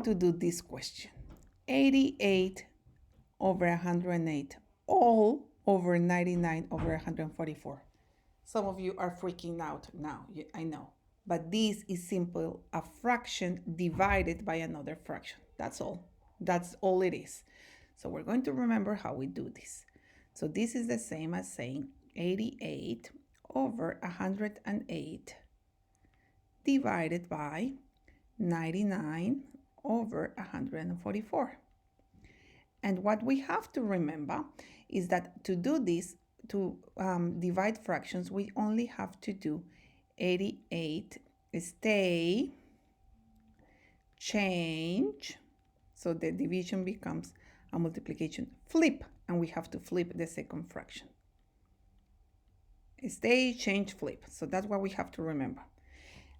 to do this question. 88 over 108, all over 99 over 144. Some of you are freaking out now, I know. But this is simple, a fraction divided by another fraction. That's all. That's all it is. So we're going to remember how we do this. So this is the same as saying 88 over 108 divided by 99 over 144. And what we have to remember is that to do this, to divide fractions, we only have to do 88 stay, change, so the division becomes a multiplication, flip, and we have to flip the second fraction. Stay, change, flip. So that's what we have to remember.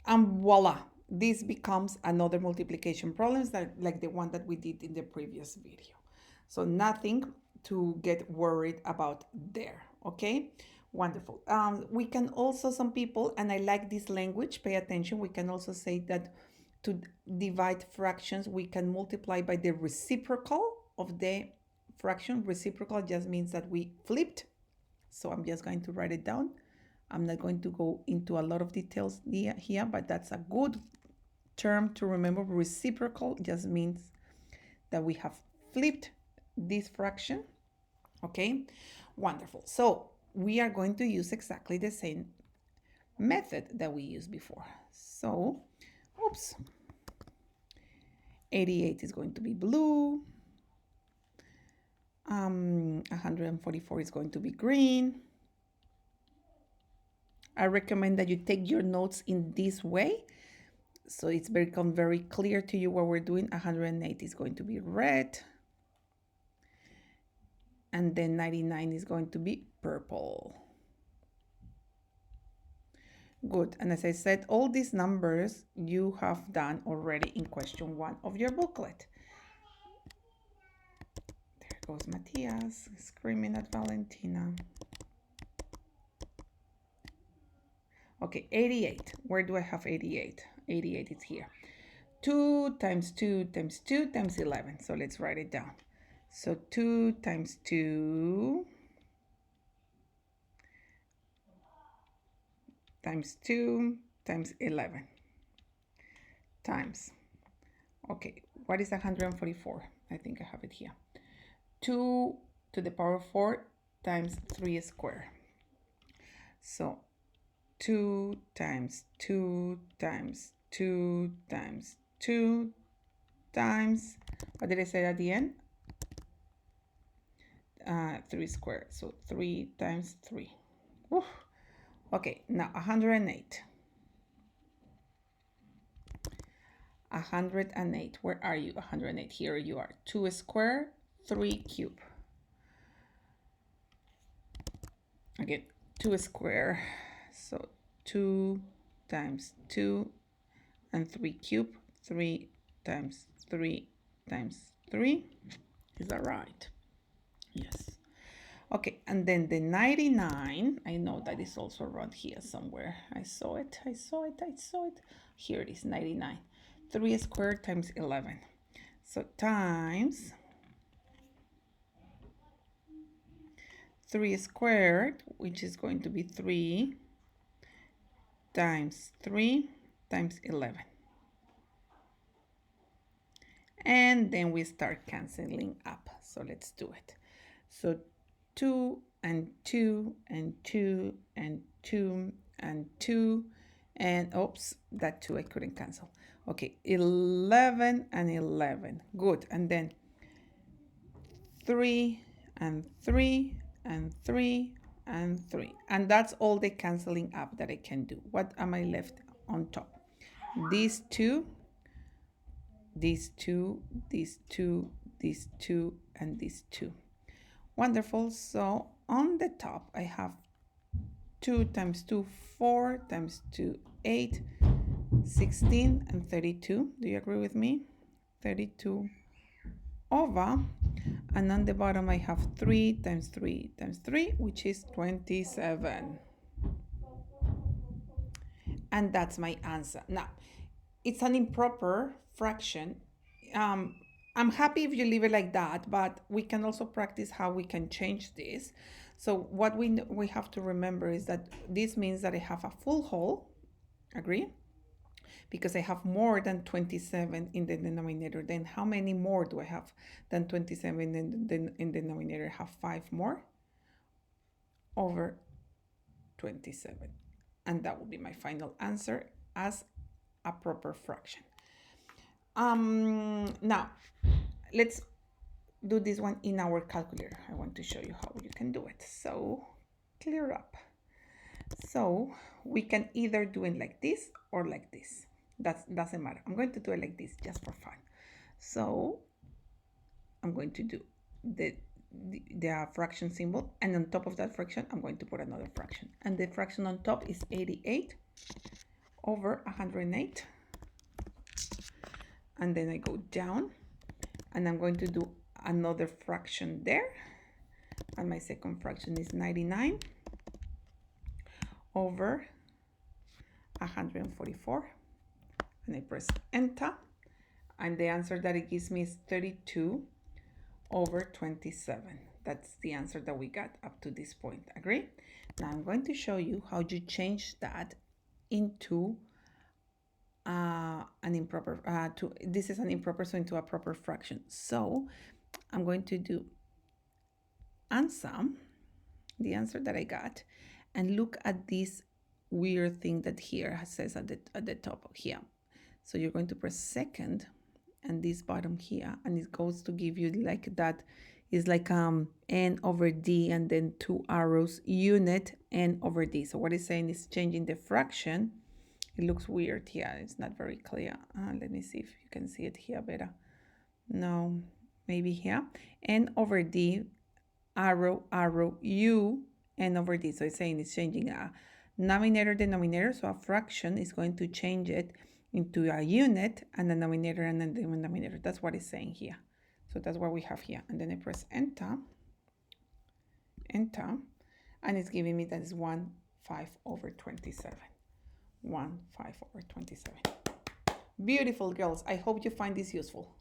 And voila, this becomes another multiplication problem like the one that we did in the previous video. So nothing to get worried about there, okay? Wonderful. We can also, some people, and I like this language, pay attention, we can also say that to divide fractions, we can multiply by the reciprocal of the fraction. Reciprocal just means that we flipped. So I'm just going to write it down. I'm not going to go into a lot of details here, but that's a good term to remember. Reciprocal just means that we have flipped this fraction. Okay, wonderful. So we are going to use exactly the same method that we used before. So, 88 is going to be blue. 144 is going to be green. I recommend that you take your notes in this way, so it's become very clear to you what we're doing. 108 is going to be red. And then 99 is going to be purple. Good. And as I said, all these numbers you have done already in question 1 of your booklet. There goes Matthias screaming at Valentina. Okay, 88. Where do I have 88? 88 is here. 2 times 2 times 2 times 11. So let's write it down. So 2 times 2 times 2 times 11 times. Okay, what is 144? I think I have it here. 2 to the power of 4 times 3 squared. So 2 times 2 times 2 times 2 times, what did I say at the end? 3 squared. So 3 times 3. Woo. Okay, now 108. 108. Where are you? 108. Here you are. 2 squared, 3 cube. Again, 2 squared. So 2 times 2 and 3 cube. 3 times 3 times 3. Is that right? Yes. Okay, and then the 99, I know that is also around here somewhere. I saw it. Here it is, 99. 3 squared times 11. So times 3 squared, which is going to be 3 times 3 times 11. And then we start canceling up. So let's do it. So 2 and 2 and 2 and 2 and 2 and oops, that 2 I couldn't cancel. Okay, 11 and 11. Good. And then 3 and 3 and 3 and 3. And that's all the canceling up that I can do. What am I left on top? These 2, these 2, these 2, these 2, and these 2. Wonderful. So on the top, I have 2 times 2, 4 times 2, 8, 16, and 32. Do you agree with me? 32 over. And on the bottom, I have 3 times 3 times 3, which is 27. And that's my answer. Now, it's an improper fraction. I'm happy if you leave it like that, but we can also practice how we can change this. So what we have to remember is that this means that I have a full whole, agree? Because I have more than 27 in the denominator. Then how many more do I have than 27 in the denominator? I have 5 more over 27. And that will be my final answer as a proper fraction. Now, let's do this one in our calculator. I want to show you how you can do it. So, clear up. So, we can either do it like this or like this. That doesn't matter. I'm going to do it like this just for fun. So, I'm going to do the fraction symbol, and on top of that fraction, I'm going to put another fraction. And the fraction on top is 88 over 108. And then I go down, and I'm going to do another fraction there. And my second fraction is 99 over 144. And I press enter. And the answer that it gives me is 32 over 27. That's the answer that we got up to this point. Agree? Now I'm going to show you how you change that into an improper, this is an improper, so into a proper fraction. So I'm going to do unsum, the answer that I got, and look at this weird thing that here says at the top here. So you're going to press second and this bottom here, and it goes to give you like that is like n over d and then 2 arrows unit n over d. So what it's saying is changing the fraction. It looks weird here. It's not very clear. Let me see if you can see it here better. No, maybe here. N over d, arrow, arrow, u, n over d. So it's saying it's changing a numerator, denominator. So a fraction is going to change it into a unit and a numerator and a denominator. That's what it's saying here. So that's what we have here. And then I press enter, enter, and it's giving me that is 1/5 over 27. 1/5 over 27. Beautiful, girls. I hope you find this useful.